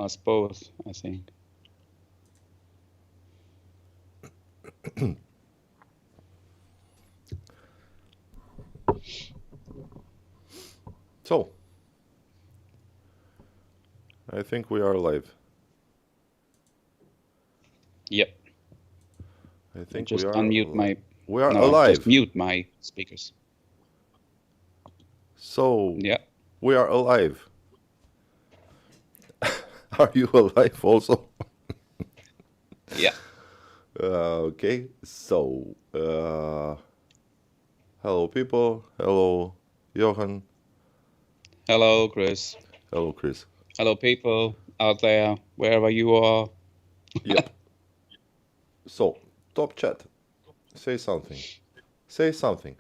was both, I think. So, I think we are live. Yep. I think Just we are. unmute my. We are No, alive. just mute my speakers. So, Yeah. we are alive. Are you alive also? Yeah. Okay, so, hello people. Hello, Johan. Hello, Chris. Hello, Chris. Hello, people out there, wherever you are. Yep. So, top chat. Say something. Say something.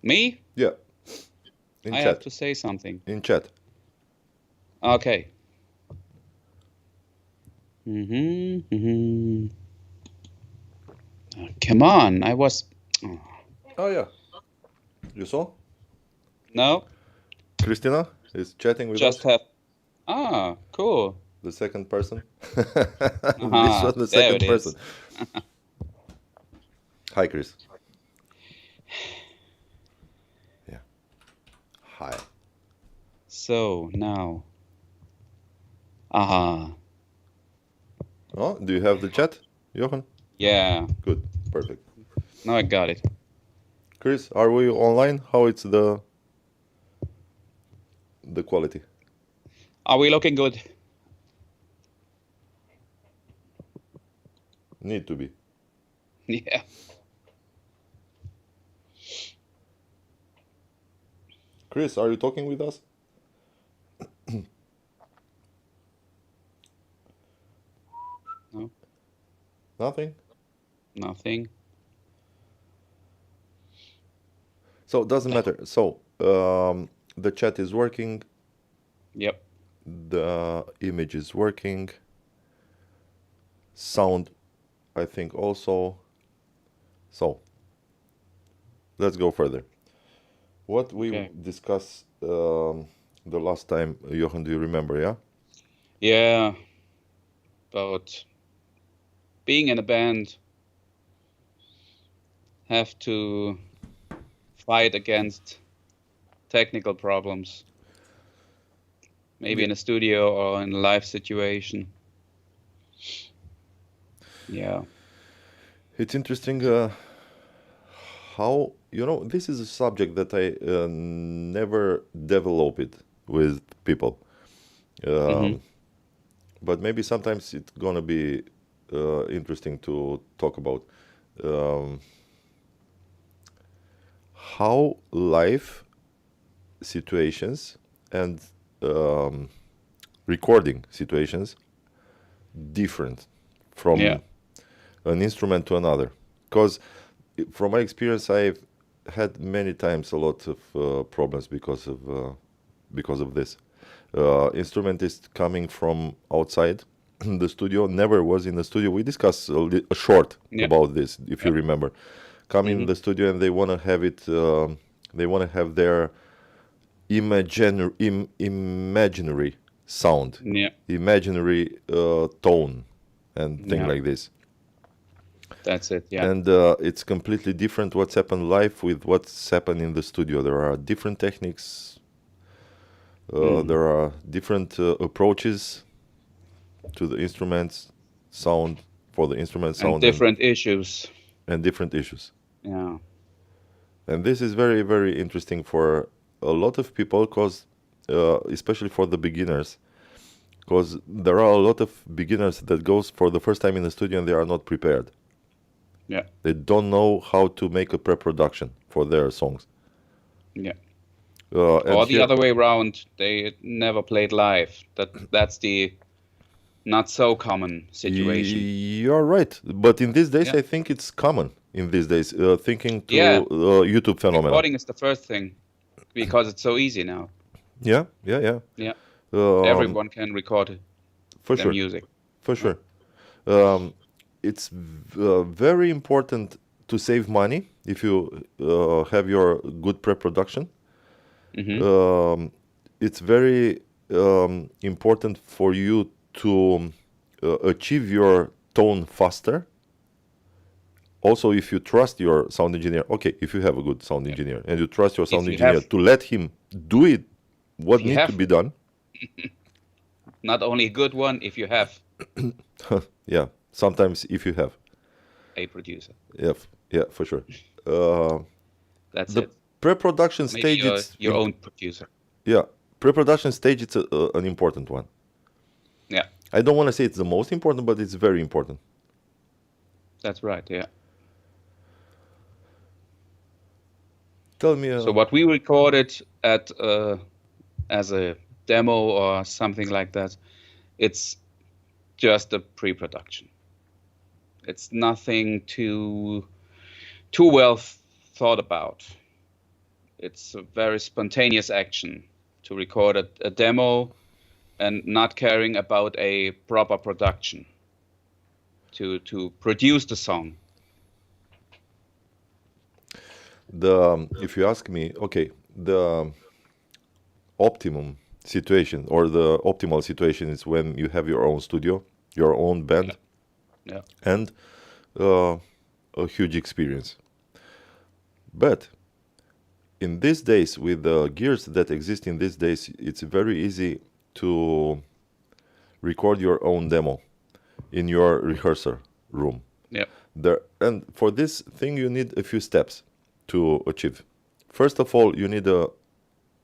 Me? Yeah. In I chat. have to say something. In chat. Okay. Come on, I was. Oh yeah. You saw? No. Christina is chatting with Just us. have. Cool. The second person. This was the second person. Hi, Chris. Yeah. Hi. So now. Aha. Oh, do you have the chat, Johan? Yeah. Good. Perfect. Now I got it. Chris, are we online? How it's the quality? Are we looking good? Need to be. Yeah. Chris, are you talking with us? No. Nothing? Nothing. So it doesn't matter. So the chat is working. Yep. The image is working. Sound, I think also. So let's go further. What we discussed the last time, Johan, do you remember, yeah? Yeah. About being in a band, have to fight against technical problems. Maybe in a studio or in a live situation. Yeah. It's interesting how, this is a subject that I never developed with people. But maybe sometimes it's gonna be interesting to talk about how live situations and recording situations different from an instrument to another. Because from my experience, I've had many times a lot of problems because of this. Instrumentist coming from outside the studio, never was in the studio. We discussed a short about this, if you remember. Come in the studio and they want to have it. They want to have their imaginary sound, imaginary tone, and things like this. That's it. Yeah. And it's completely different what's happened live with what's happened in the studio. There are different techniques. There are different approaches to the instruments, sound for the instrument sound, and different issues. And different issues. Yeah. And this is very, very interesting for a lot of people, because especially for the beginners, because there are a lot of beginners that goes for the first time in the studio and they are not prepared. Yeah. They don't know how to make a pre-production for their songs. Yeah. Or the other way around, they never played live. That's the not so common situation. You're right, but in these days, I think it's common. In these days, thinking to YouTube phenomenon. Recording is the first thing, because it's so easy now. Yeah. Everyone can record their music. For sure. It's very important to save money if you have your good pre-production. It's very important for you to achieve your tone faster. Also, if you trust your sound engineer, okay, if you have a good sound engineer and you trust your sound you engineer have- to let him do it, what If you needs to have- be done. Not only a good one, if you have Yeah, sometimes if you have. a producer. Yeah, for sure. That's The it. pre-production Maybe stage, your own producer. yeah, pre-production stage, it's an important one. Yeah, I don't want to say it's the most important, but it's very important. that's right. Yeah. Tell me. So what we recorded at as a demo or something like that, it's just a pre-production. It's nothing too well thought about. It's a very spontaneous action to record a demo and not caring about a proper production to produce the song. If you ask me, okay, the optimum situation or the optimal situation is when you have your own studio, your own band, Yeah. and a huge experience. But in these days, with the gears that exist in these days, it's very easy to record your own demo in your rehearsal room. Yeah. And for this thing, you need a few steps to achieve. First of all, you need an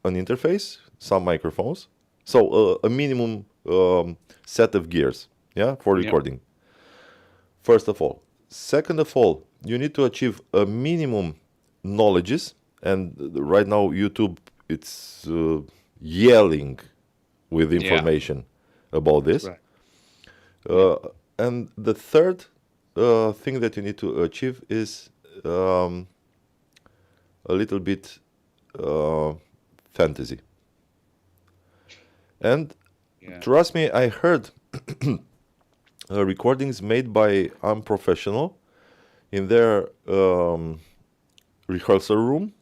interface, some microphones, so a minimum set of gears, yeah, for recording. First of all. Second of all, you need to achieve a minimum knowledges, and right now YouTube, it's yelling with information about this. Right. And the third thing that you need to achieve is a little bit fantasy. And trust me, I heard recordings made by unprofessional in their rehearsal room,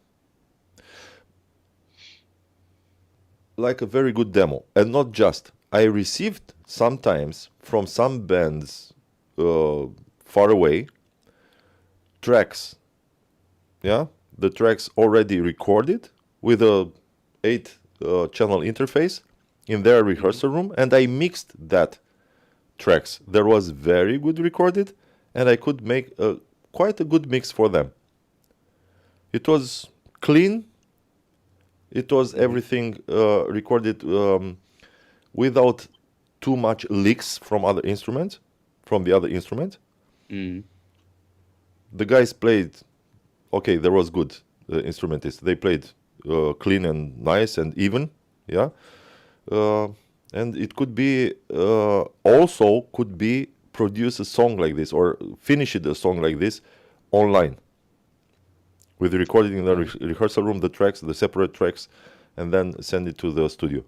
like a very good demo. And not just. I received sometimes from some bands far away tracks, yeah, the tracks already recorded with a 8-channel interface in their rehearsal room, and I mixed that tracks. There was very good recorded, and I could make quite a good mix for them. It was clean. It was everything recorded without too much leaks from the other instruments. The guys played, okay, there was good instrumentists. They played clean and nice and even, yeah. And it could be also could be produce a song like this or finish a song like this online with recording in the rehearsal room, the tracks, the separate tracks, and then send it to the studio.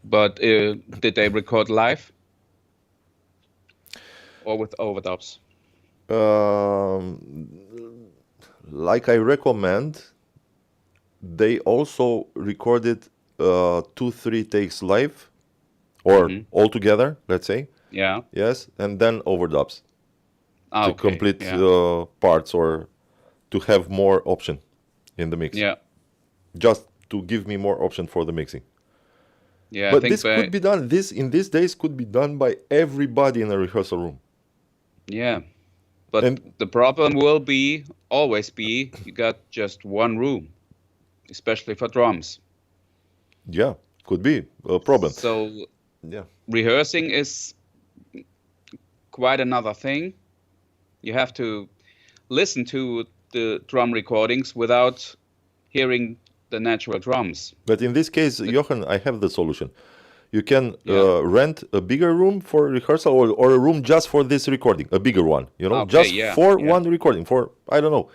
But did they record live or with overdubs? Like I recommend, they also recorded 2-3 takes live or all together, let's say. Yeah. Yes, and then overdubs to complete parts or to have more option in the mix. Yeah. Just to give me more option for the mixing. Yeah. But this could be done. This in these days could be done by everybody in a rehearsal room. Yeah. But the problem will always be, you got just one room, especially for drums. Yeah, could be a problem. So yeah, rehearsing is quite another thing. You have to listen to the drum recordings without hearing the natural drums. But in this case, Johan, I have the solution. You can rent a bigger room for rehearsal or a room just for this recording, a bigger one, just for one recording, for, I don't know.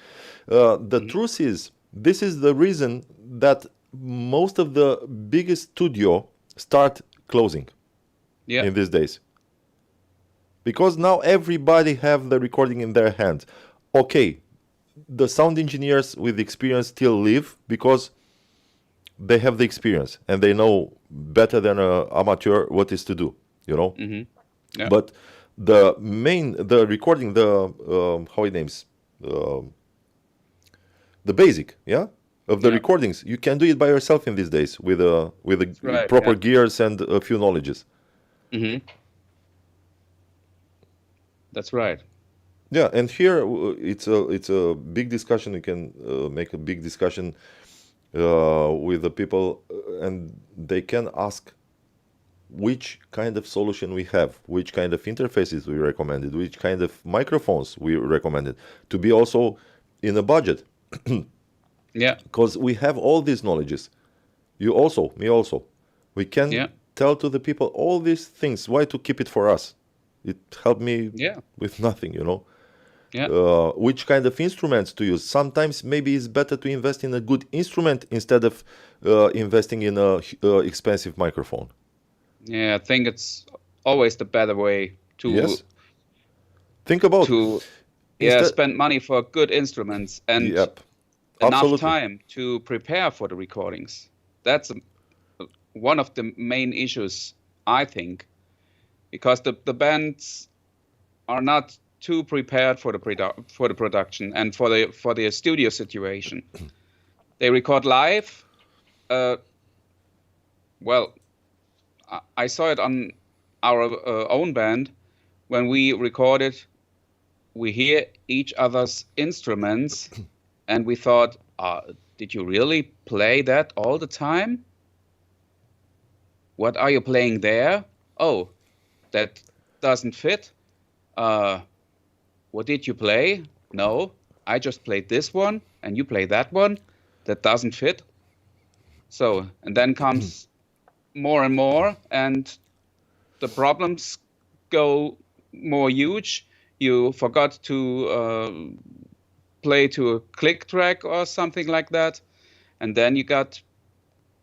The truth is, this is the reason that most of the biggest studio start closing in these days. Because now everybody have the recording in their hands. Okay, the sound engineers with experience still live because they have the experience and they know better than an amateur what is to do, you know. Yeah. But the recording, how it names, the basic, of the Yeah. recordings, you can do it by yourself in these days with Right, proper yeah. gears and a few knowledges. That's right. Yeah, and here it's a big discussion. You can make a big discussion with the people, and they can ask which kind of solution we have, which kind of interfaces we recommended, which kind of microphones we recommended, to be also in a budget, Yeah. because we have all these knowledges. You also, me also. We can Yeah. tell to the people all these things. Why to keep it for us? It helped me Yeah. with nothing, you know. Yeah. Which kind of instruments to use. Sometimes maybe it's better to invest in a good instrument instead of investing in a expensive microphone. Yeah. I think it's always the better way to Yes. Think about instead- spend money for good instruments and Yep. enough Absolutely. time to prepare for the recordings. That's one of the main issues, I think, because the bands are not too prepared for the production and for the studio situation. They record live. Well, I saw it on our own band. When we recorded, we hear each other's instruments, and we thought, did you really play that all the time? What are you playing there? Oh, that doesn't fit. What did you play? No, I just played this one, and you play that one. That doesn't fit. So, and then comes more and more, and the problems go more huge. You forgot to play to a click track or something like that, and then you got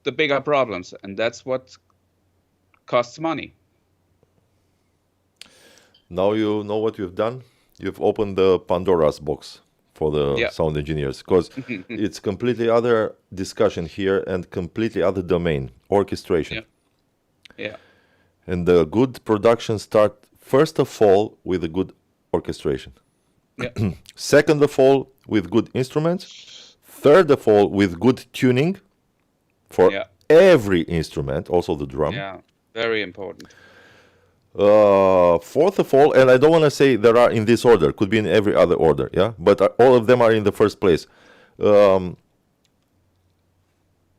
the bigger problems, and that's what costs money. Now you know what you've done. You've opened the Pandora's box for the Yeah. sound engineers, because it's completely other discussion here and completely other domain, orchestration. Yeah. Yeah. And the good production start first of all with a good orchestration. Yeah. Second of all with good instruments. Third of all with good tuning for Yeah. every instrument, also the drum. Yeah. Very important. Fourth of all, and I don't want to say there are in this order, could be in every other order, yeah, but all of them are in the first place.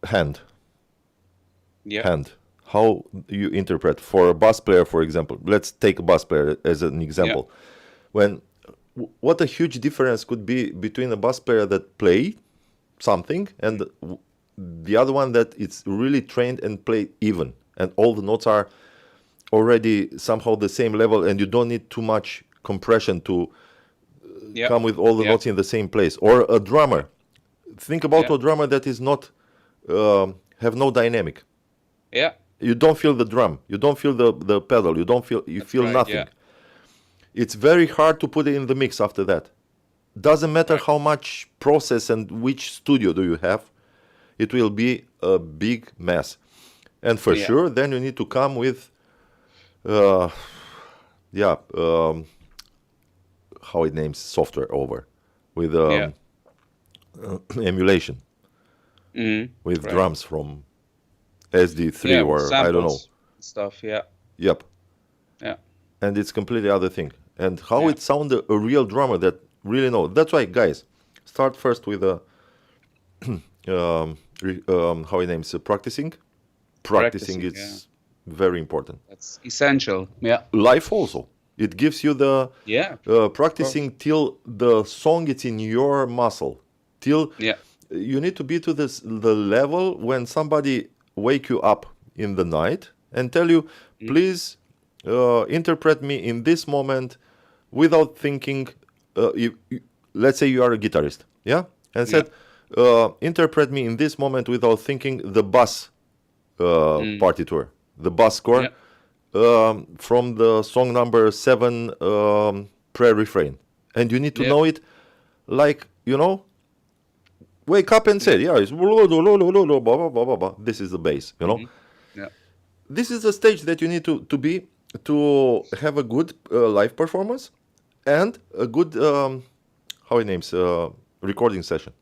Hand. Yeah. Hand. How you interpret for a bass player, for example. Let's take a bass player as an example. What a huge difference could be between a bass player that play something and the other one that it's really trained and play even, and all the notes are already somehow the same level, and you don't need too much compression to Yeah. come with all the Yeah. notes in the same place. Or a drummer. Think about Yeah. a drummer that is not have no dynamic. Yeah. You don't feel the drum. You don't feel the pedal. You feel right, nothing. yeah. It's very hard to put it in the mix after that. Doesn't matter how much process and which studio do you have, it will be a big mess. And for Yeah. sure, then you need to come with, how it names software over, with Yeah. emulation, with Right. drums from SD3 Yeah. or I don't know. samples, stuff. Yeah. Yep. Yeah. And it's completely other thing. And how Yeah. it sound a real drummer that really know. That's why, guys, start first with a how it names practicing. Practicing Practicing, is very important. That's essential. Yeah. Life also. It gives you the Yeah. practicing till the song it's in your muscle. Till Yeah. you need to be to the level when somebody wake you up in the night and tell you, please interpret me in this moment without thinking. Let's say you are a guitarist, yeah, and said, interpret me in this moment without thinking the bass partiture, the bass score from the song number 7 pre-refrain, and you need to Yeah. know it like wake up and say, yeah, it's blah, blah, blah, blah, blah, blah, blah, blah, blah. This is the bass, you know. Yeah. This is the stage that you need to be to have a good live performance and a good how it names recording session.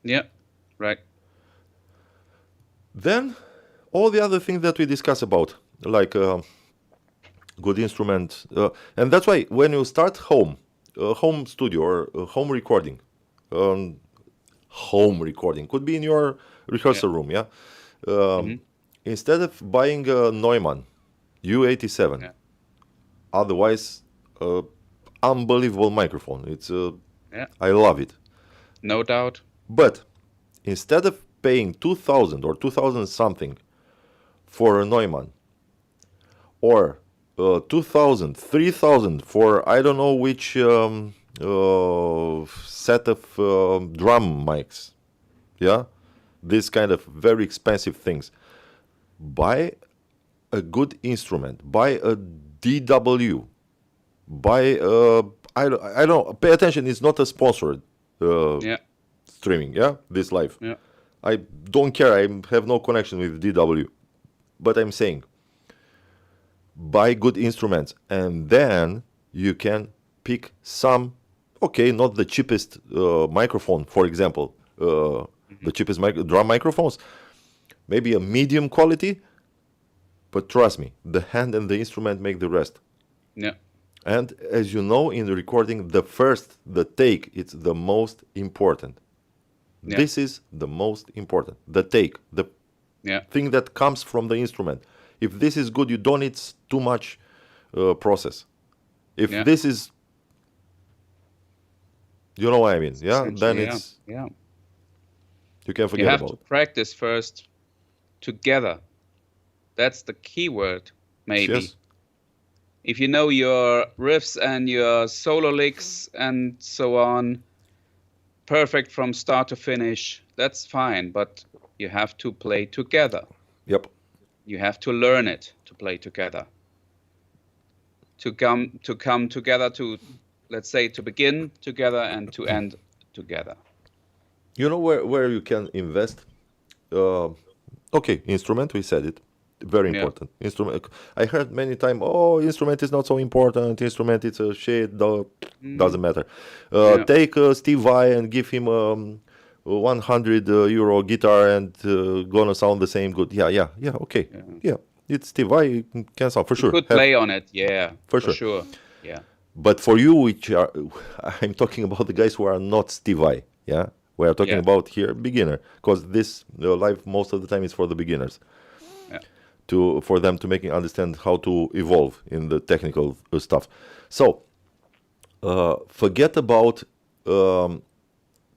Yeah. Right. Then all the other things that we discuss about, like good instrument, and that's why when you start home studio or home recording, could be in your rehearsal room, yeah. Instead of buying a Neumann U87, otherwise unbelievable microphone. It's I love it. No doubt. But instead of paying 2,000 or 2,000 something for a Neumann, or 2,000, 3,000 for I don't know which set of drum mics, yeah, this kind of very expensive things. Buy a good instrument. Buy a DW. Buy I don't pay attention. It's not a sponsored streaming. Yeah, this live. Yeah. I don't care. I have no connection with DW, but I'm saying, buy good instruments, and then you can pick some. Okay, not the cheapest microphone, for example, the cheapest drum microphones. Maybe a medium quality, but trust me, the hand and the instrument make the rest. Yeah. And as you know, in the recording, the take, it's the most important. Yeah. This is the most important. The take, the thing that comes from the instrument. If this is good, you don't need too much process. If this is, you know what I mean, then it's you can forget about it. You have to practice first together. That's the key word, maybe. Yes. If you know your riffs and your solo licks and so on, perfect from start to finish, that's fine, but you have to play together. Yep. You have to learn it to play together. To come together, to, let's say, to begin together and to end together. You know where you can invest? Okay, instrument, we said it. Very important. Instrument. I heard many times, instrument is not so important. Instrument, it's a shit. Doesn't matter. Take Steve Vai and give him 100 euro guitar and gonna sound the same good. Yeah. Okay. Yeah. It's Steve Vai. You can sound for sure. You could play on it. Yeah. For sure. Yeah. But for you, I'm talking about the guys who are not Steve Vai. Yeah. We are talking about here beginner, because this live most of the time is for the beginners. For them to understand how to evolve in the technical stuff. So forget about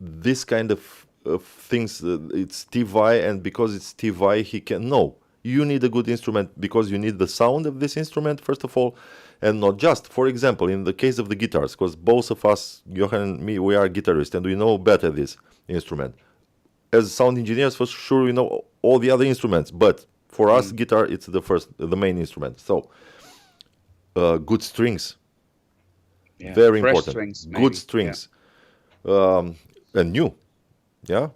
this kind of things. It's Steve Vai, and because it's Steve Vai, he can. No, you need a good instrument because you need the sound of this instrument first of all, and not just. For example, in the case of the guitars, because both of us, Johan and me, we are guitarists and we know better this instrument. As sound engineers, for sure, we know all the other instruments, but for us, guitar, it's the main instrument. So, good strings, very important. Strings, good strings, and new,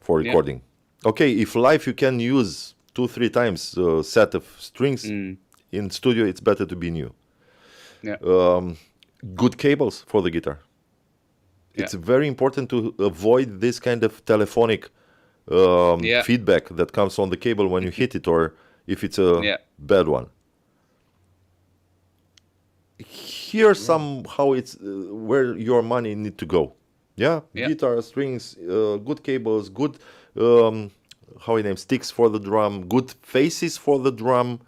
for recording. Okay, if live you can use 2-3 times a set of strings, in studio it's better to be new. Good cables for the guitar. It's very important to avoid this kind of telephonic feedback that comes on the cable when you hit it, or if it's a bad one. Here somehow it's where your money need to go. Guitar, strings, good cables, good sticks for the drum, good faces for the drum,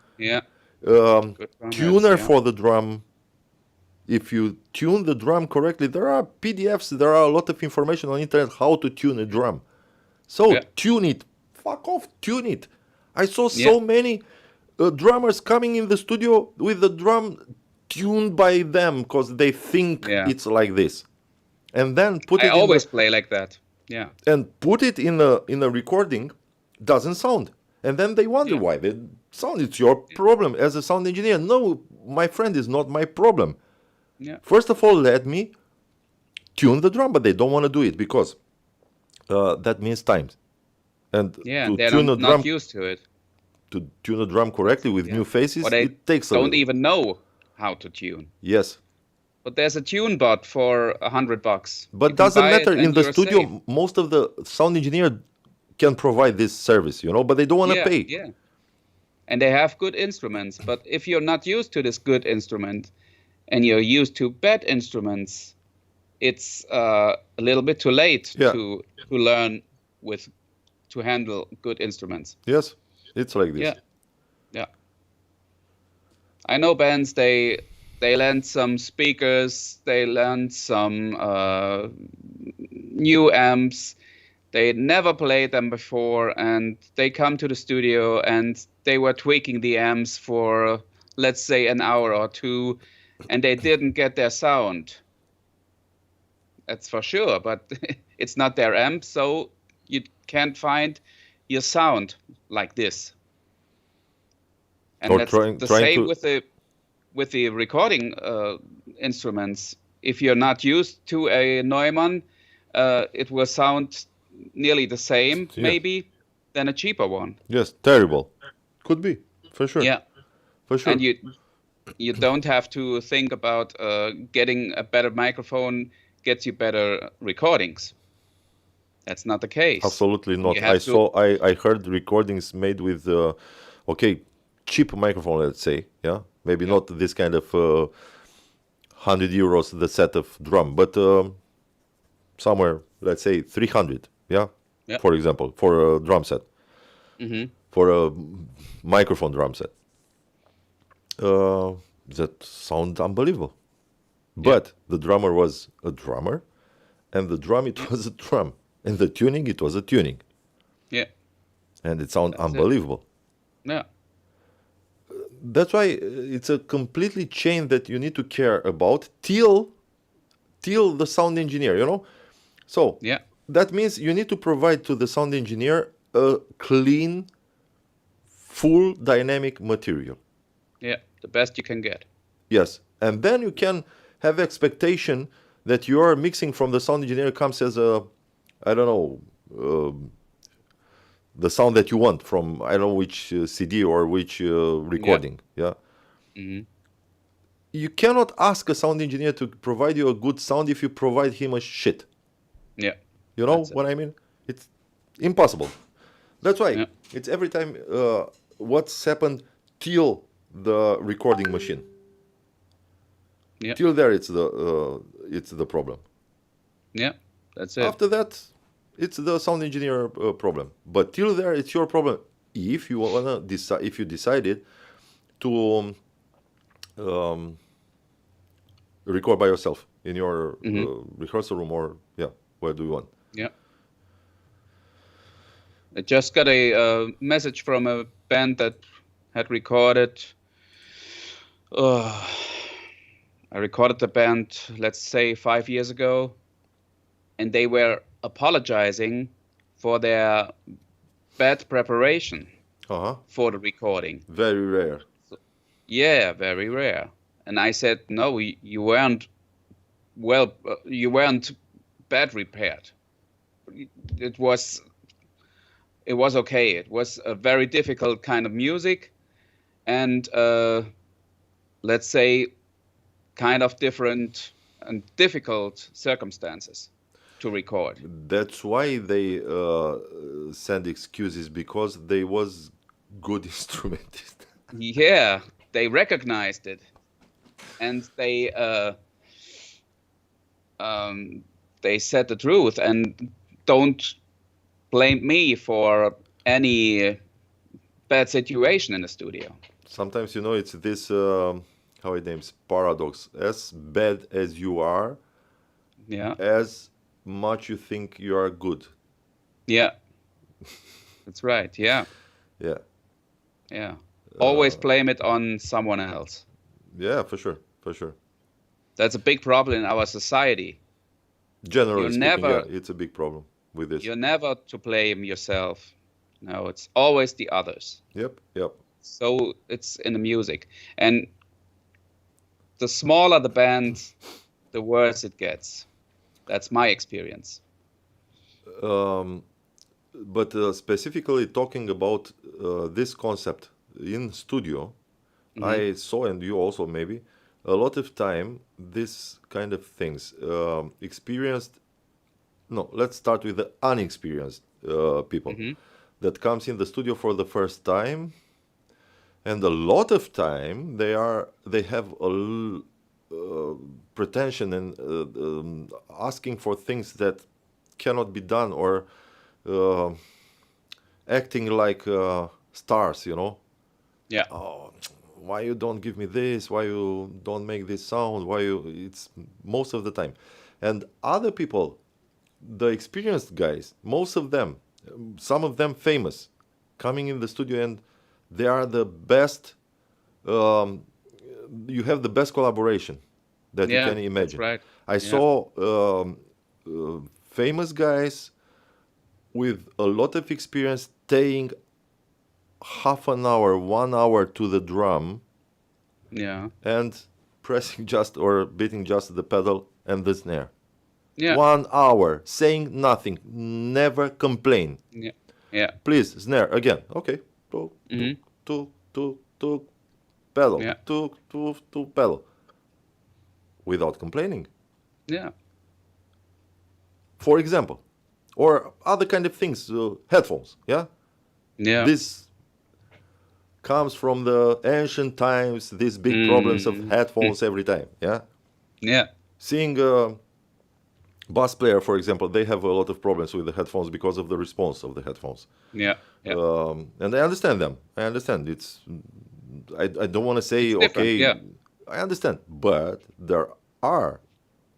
tuner for the drum. If you tune the drum correctly, there are PDFs, there are a lot of information on internet how to tune a drum. So tune it. Fuck off, tune it. I saw so many drummers coming in the studio with the drum tuned by them because they think it's like this, and then put it. I always play like that. Yeah. And put it in a recording, doesn't sound, and then they wonder why the sound. It's your problem as a sound engineer. No, my friend, is not my problem. Yeah. First of all, let me tune the drum, but they don't want to do it because that means time. And Yeah, to they're tune a not drum used to it. to tune a drum correctly with Yeah. new faces, Or they it takes a don't little. even know how to tune. Yes, But there's a tune bot for $100. You but can doesn't buy it matter. In and the you're studio, safe. most of the sound engineer can provide this service, but they don't want to Yeah, pay. yeah. And they have good instruments. But if you're not used to this good instrument and you're used to bad instruments, it's a little bit too late Yeah. to learn to handle good instruments. Yes, it's like this. Yeah, yeah. I know bands, they lend some speakers, they lend some new amps. They never played them before, and they come to the studio and they were tweaking the amps for, let's say, an hour or two, and they didn't get their sound. That's for sure, but it's not their amp, so you can't find your sound like this. And Or that's trying the trying same to with the recording instruments. If you're not used to a Neumann, it will sound nearly the same, Yeah. maybe, than a cheaper one. Yes, terrible. Could be, for sure. Yeah, For sure. and you don't have to think about getting a better microphone gets you better recordings. That's not the case. Absolutely not. You have I heard recordings made with cheap microphone, let's say, maybe not this kind of €100 the set of drum, but somewhere, let's say 300, Yeah. for example, for a drum set, for a microphone drum set. That sound unbelievable. But the drummer was a drummer, and the drum, it was a drum, and the tuning, it was a tuning, Yeah, and it sounded That's it. unbelievable. yeah, That's why it's a completely chain that you need to care about till the sound engineer. So yeah, that means you need to provide to the sound engineer a clean, full dynamic material. yeah. The best you can get. Yes, and then you can have expectation that your mixing from the sound engineer comes as a, I don't know, the sound that you want from, I don't know which CD or which recording. Yeah. Mhm. You cannot ask a sound engineer to provide you a good sound if you provide him a shit. Yeah, You know That's it. what I mean? It's impossible. That's why Yeah. it's every time what's happened till the recording machine. Yeah. Till there, it's the problem. Yeah, that's it. After that, it's the sound engineer problem. But till there, it's your problem. If you wanna decide, if you decided to record by yourself in your rehearsal room, or where do you want? Yeah. I just got a message from a band that had recorded. I recorded the band, let's say, 5 years ago, and they were apologizing for their bad preparation for the recording. Very rare. Yeah, very rare. And I said, no, you weren't bad prepared. It was okay. It was a very difficult kind of music, and let's say, kind of different and difficult circumstances to record. That's why they send excuses, because they was good instrumentist. Yeah, they recognized it, and they said the truth, and don't blame me for any bad situation in the studio. Sometimes, it's this, how it names, paradox. As bad as you are, Yeah, as much you think you are good. yeah, that's right. Yeah, Yeah. yeah. Always blame it on someone else. Yeah, for sure. For sure. That's a big problem in our society. Generally You're speaking, never- it's a big problem with this. You're never to blame yourself. No, it's always the others. Yep. So it's in the music. And the smaller the band, the worse it gets. That's my experience. but specifically talking about this concept in studio, I saw, and you also maybe, a lot of time this kind of things experienced. No, let's start with the unexperienced people that comes in the studio for the first time, and a lot of time they have pretension and asking for things that cannot be done, or acting like stars, you know. Yeah. Oh, why you don't give me this? Why you don't make this sound? Why you? It's most of the time, and other people, the experienced guys, most of them, some of them famous, coming in the studio, and they are the best. Um, you have the best collaboration that you Yeah, can that's imagine. right. I Yeah. saw famous guys with a lot of experience staying half an hour, 1 hour to the drum Yeah. and pressing just or beating just the pedal and the snare. Yeah. 1 hour, saying nothing, never complain. Yeah. Yeah. Please, snare again. Okay. Tuk, tuk, tuk, tuk, tuk, pedal. Yeah. Tuk, tuk, tuk, pedal. Without complaining. Yeah. For example. Or other kind of things, headphones, yeah? Yeah. This comes from the ancient times, these big problems of headphones every time, yeah? Yeah. Seeing a bass player, for example, they have a lot of problems with the headphones because of the response of the headphones. Yeah. Yeah. And I understand them. I understand. I don't want to say, different, okay, yeah. I understand. But there are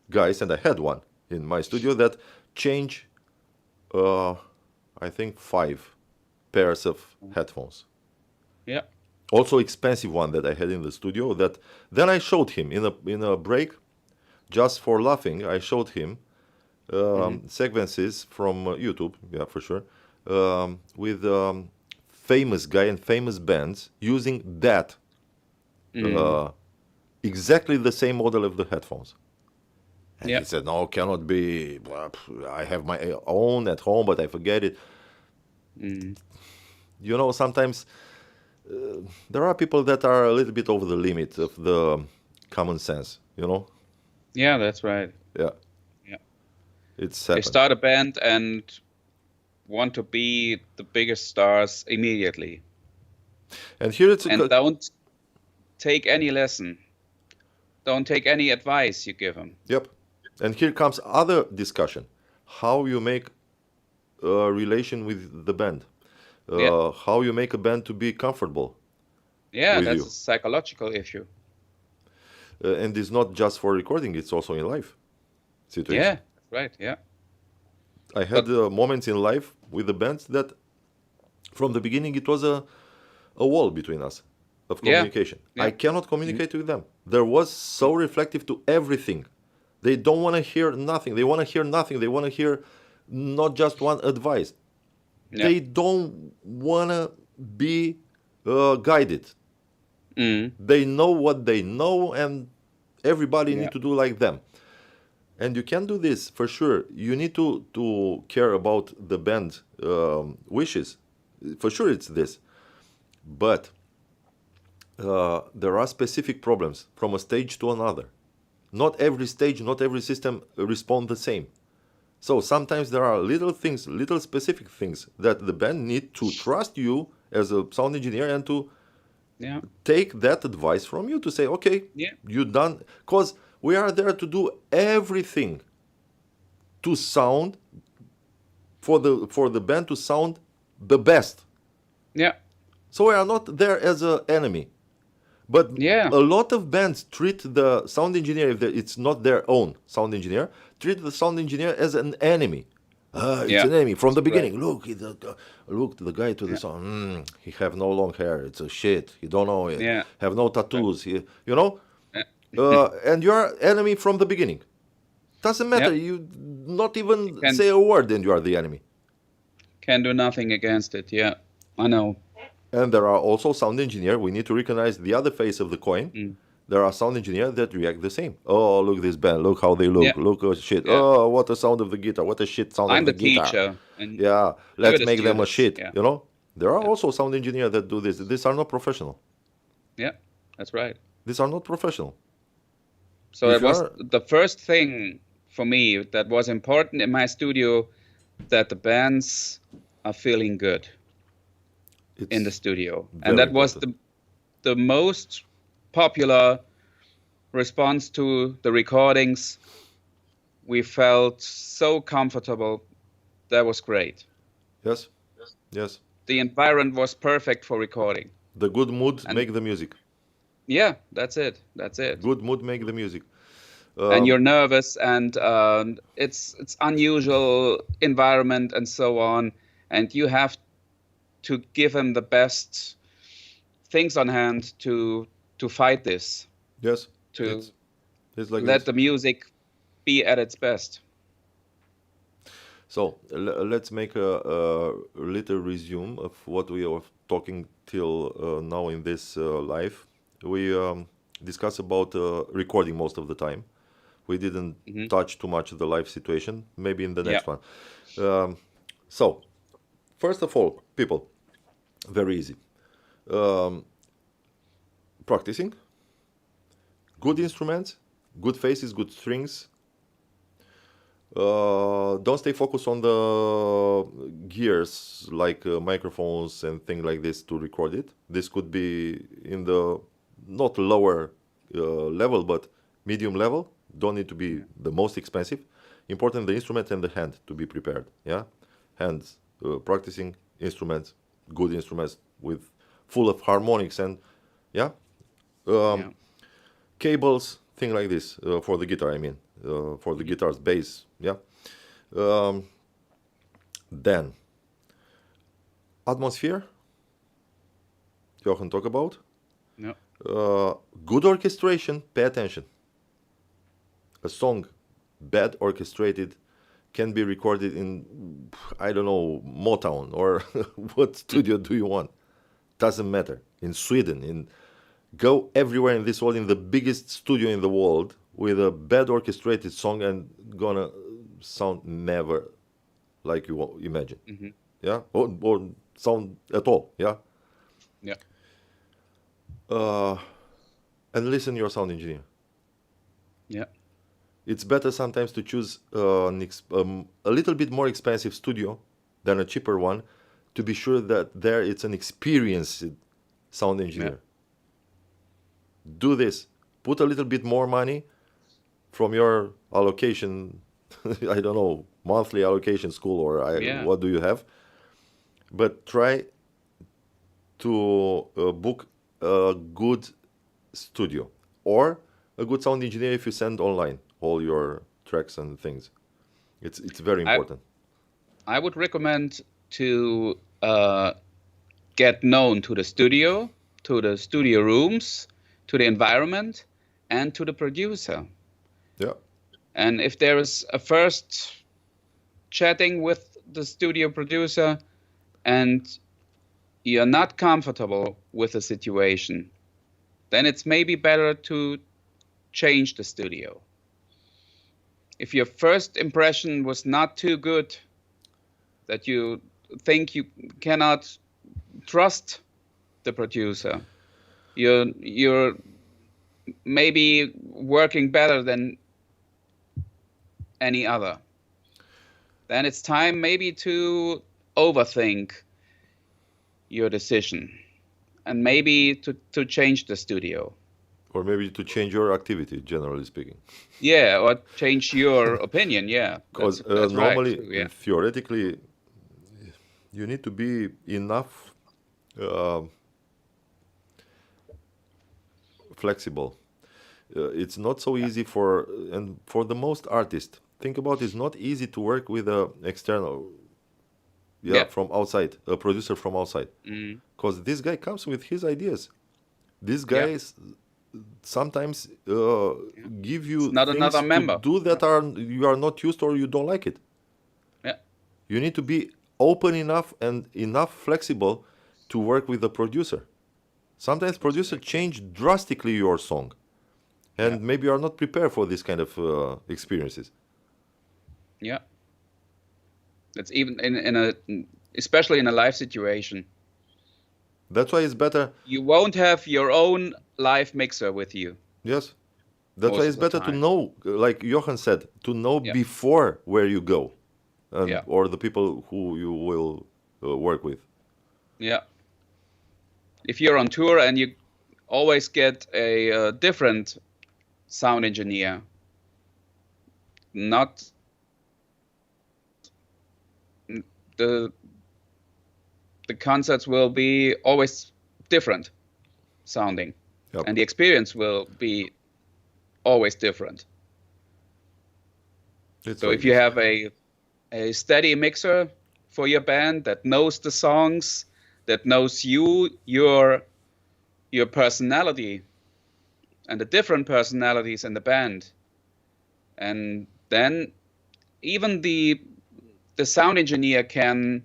guys, and I had one in my studio, that change, I think, 5 pairs of headphones. Yeah. Also expensive one that I had in the studio, that then I showed him in a break, just for laughing. I showed him sequences from YouTube, yeah, for sure, with famous guy and famous bands using that exactly the same model of the headphones. And Yeah. he said, no, cannot be. I have my own at home, but I forget it. You know, sometimes there are people that are a little bit over the limit of the common sense, you know? Yeah, that's right. Yeah. Yeah. It's They happened. start a band and want to be the biggest stars immediately, And here it's and don't take any lesson. Don't take any advice you give them. Yep. And here comes other discussion. How you make a relation with the band. Yeah. How you make a band to be comfortable. Yeah, With that's you. a psychological issue. And it's not just for recording, it's also in life situation. Yeah, right. Yeah. I had moments in life with the bands that from the beginning it was a wall between us of Yeah. communication. Yeah. I cannot communicate with them. There was so reflective to everything. They don't want to hear nothing. They want to hear nothing. They want to hear not just one advice. Yeah. They don't want to be guided. They know what they know, and everybody need to do like them. And you can do this for sure. You need to care about the band wishes. For sure, it's this. But there are specific problems from a stage to another. Not every stage, not every system respond the same. So sometimes there are little things, little specific things that the band need to trust you as a sound engineer and to Yeah. take that advice from you to say, okay, Yeah. you done, because we are there to do everything to sound for the band to sound the best. Yeah. So we are not there as an enemy. But Yeah. a lot of bands treat the sound engineer, if it's not their own sound engineer, treat the sound engineer as an enemy. It's Yeah. an enemy from the That's right. beginning. Look, the guy to the sound. He have no long hair. It's a shit. He don't know it. Yeah. Have no tattoos. You know. Yeah. And you are enemy from the beginning. Doesn't matter. Yeah. You not even can- say a word, and you are the enemy. Can do nothing against it. Yeah. I know. And there are also sound engineer. We need to recognize the other face of the coin. There are sound engineers that react the same. Oh, look this band. Look how they look. Yeah, Look shit. yeah. Oh, what a sound of the guitar. What a shit sound of I'm the the guitar. teacher, and Yeah, you're let's the make them a students. shit. Yeah, There are yeah, also sound engineers that do this. These are not professional. yeah. That's right. These are not professional. So If it you was are, the first thing for me that was important in my studio, that the bands are feeling good in the it's studio, and very that was important. the most popular response to the recordings. We felt so comfortable. That was great. Yes, yes. The environment was perfect for recording. The good mood And make the music. yeah, that's it. That's it. Good mood make the music. And Um, you're nervous, and it's unusual environment and so on, and you have to give them the best things on hand to fight this, yes, to it's like let this. the music be at its best. So let's make a little resume of what we are talking till now in this live. We discuss about recording most of the time. We didn't Hmm. touch too much the live situation. Maybe in the Yeah, next one. Um, so first of all, people, very easy. Um, Practicing, good instruments, good faces, good strings. Don't stay focused on the gears like microphones and things like this to record it. This could be in the not lower level, but medium level. Don't need to be yeah, the most expensive. Important the instrument and the hand to be prepared. Yeah, hands, practicing instruments, good instruments with full of harmonics and yeah, um, yeah. cables, thing like this for the guitar. I mean, for the Hmm. guitar's bass. Yeah. Um, then atmosphere. Jochen talk about Yeah, uh, good orchestration. Pay attention. A song bad orchestrated can be recorded in I don't know Motown or what studio do you want? Doesn't matter. In Sweden, in go everywhere in this world in the biggest studio in the world with a bad orchestrated song and gonna sound never like you imagine. hmm, Yeah, or sound at all. Yeah, yeah, uh, and listen your sound engineer. yeah. It's better sometimes to choose a little bit more expensive studio than a cheaper one to be sure that there it's an experienced sound Yeah. engineer. Do this. Put a little bit more money from your allocation. I don't know, monthly allocation school or Yeah. what do you have? But try to book a good studio or a good sound engineer if you send online all your tracks and things. It's very I important. I would recommend to get known to the studio rooms, to the environment, and to the producer. Yeah, And if there is a first chatting with the studio producer and you're not comfortable with the situation, then it's maybe better to change the studio. If your first impression was not too good, that you think you cannot trust the producer, you're maybe working better than any other, then it's time maybe to overthink your decision and maybe to change the studio. or maybe to change your activity, generally speaking. Yeah, or change your opinion. Yeah, Because that's right normally, too. Yeah, theoretically, you need to be enough uh, flexible. It's not so yeah, easy for and for the most artists. Think about it's not easy to work with a external, yeah, yeah. from outside, a producer from outside, Mm, because this guy comes with his ideas. These yeah, guys sometimes yeah. give It's you not another things to member. do that are you are not used or you don't like it. Yeah, You need to be open enough and enough flexible to work with the producer. Sometimes that's producer correct. Yeah, change drastically your song. and maybe you are not prepared for this kind of experiences. Yeah. That's even in a, especially in a live situation. That's why it's better. You won't have your own live mixer with you. Yes. That's why most it's of the better to time. know, like Johan said, to know Yeah. before where you go, and, Yeah. or the people who you will work with. Yeah. If you're on tour and you always get a different sound engineer, not the concerts will be always different sounding, Yep. and the experience will be always different. It's So like if you this. have a steady mixer for your band that knows the songs, that knows you, your personality, and the different personalities in the band, and then even the sound engineer can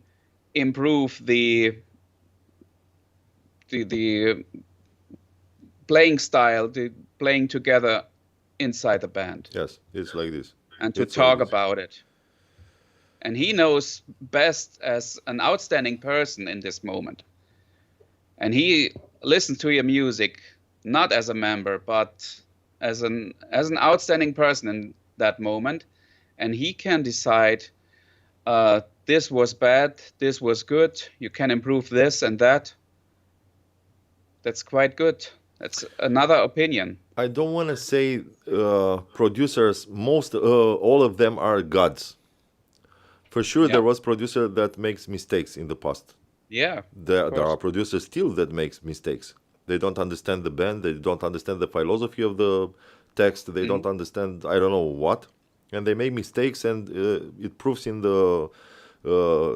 improve the playing style, the playing together inside the band, Yes, it's like this. and to It's like talk this. about it. And he knows best as an outstanding person in this moment. And he listens to your music not as a member, but as an outstanding person in that moment. And he can decide, this was bad, this was good, you can improve this and that. That's quite good. That's another opinion. I don't want to say producers. All of them are gods. For sure, Yeah. there was producer that makes mistakes in the past. Yeah. There course. are producers still that makes mistakes. They don't understand the band. They don't understand the philosophy of the text. They don't understand I don't know what, and they make mistakes, and it proves in the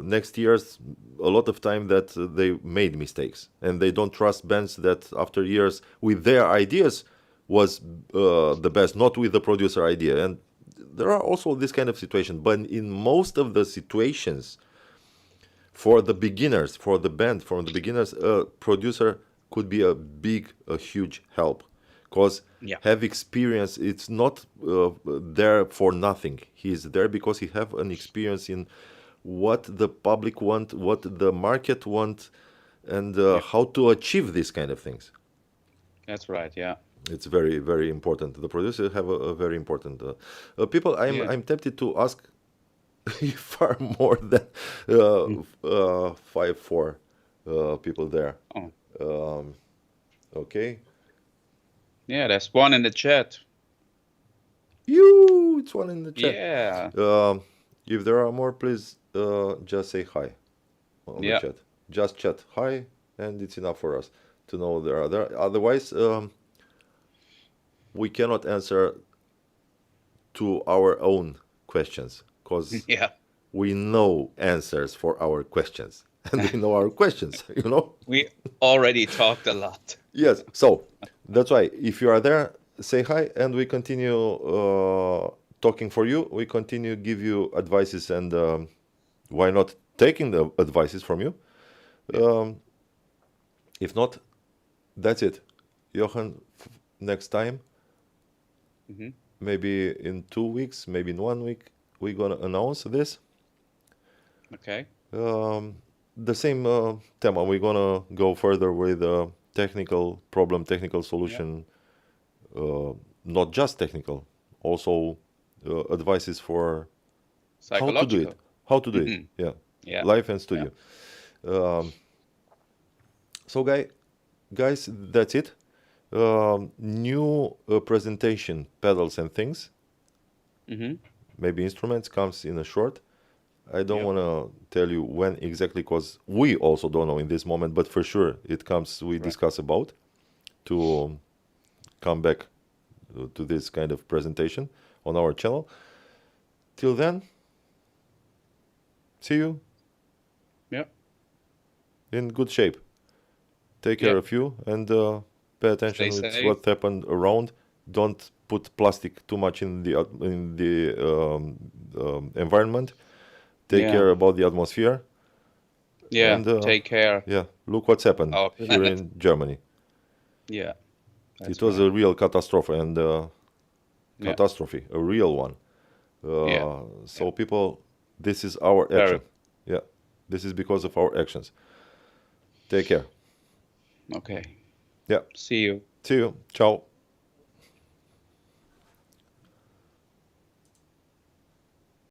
next years a lot of time that they made mistakes, and they don't trust bands that after years with their ideas was the best, not with the producer idea. And there are also this kind of situation, but in most of the situations, for the beginners, for the band, for the beginners, a producer could be a huge help, because Yeah. have experience. It's not there for nothing. He's there because he have an experience in what the public want, what the market want, and how to achieve these kind of things. That's right. Yeah. It's very, very important. The producer have a very important people. Yeah. I'm tempted to ask far more than 5-4 people there. Oh. Okay. Yeah, there's one in the chat. It's one in the chat. Yeah. If there are more, please just say hi on the chat. Just chat hi, and it's enough for us to know there are there. Otherwise, we cannot answer to our own questions, because Yeah. we know answers for our questions, and we know our questions, you know? We already talked a lot. Yes, so that's why if you are there, say hi, and we continue talking for you. We continue give you advices, and why not taking the advices from you? If not, that's it. Johan, next time, maybe in 2 weeks, maybe in 1 week, we're gonna announce this. Okay. The same tema. We're gonna go further with technical problem, technical solution, not just technical, also advices for how to do it. How to do it? Yeah. Live and studio. So guys, that's it. New presentation, pedals and things. Maybe instruments comes in a short. I don't want to tell you when exactly, because we also don't know in this moment, but for sure it comes, we discuss about to come back to this kind of presentation on our channel. Till then, see you. Yeah. In good shape. Take care of you, and pay attention with what happened around. Don't put plastic too much in the environment. Take care about the atmosphere. Yeah, and, take care. Yeah, look what's happened here in Germany. Yeah, That's It was right. a real catastrophe, and Yeah. catastrophe, a real one. Yeah. So people, this is our Very. action. Yeah, this is because of our actions. Take care. Okay. Yeah, See you. see you. Ciao.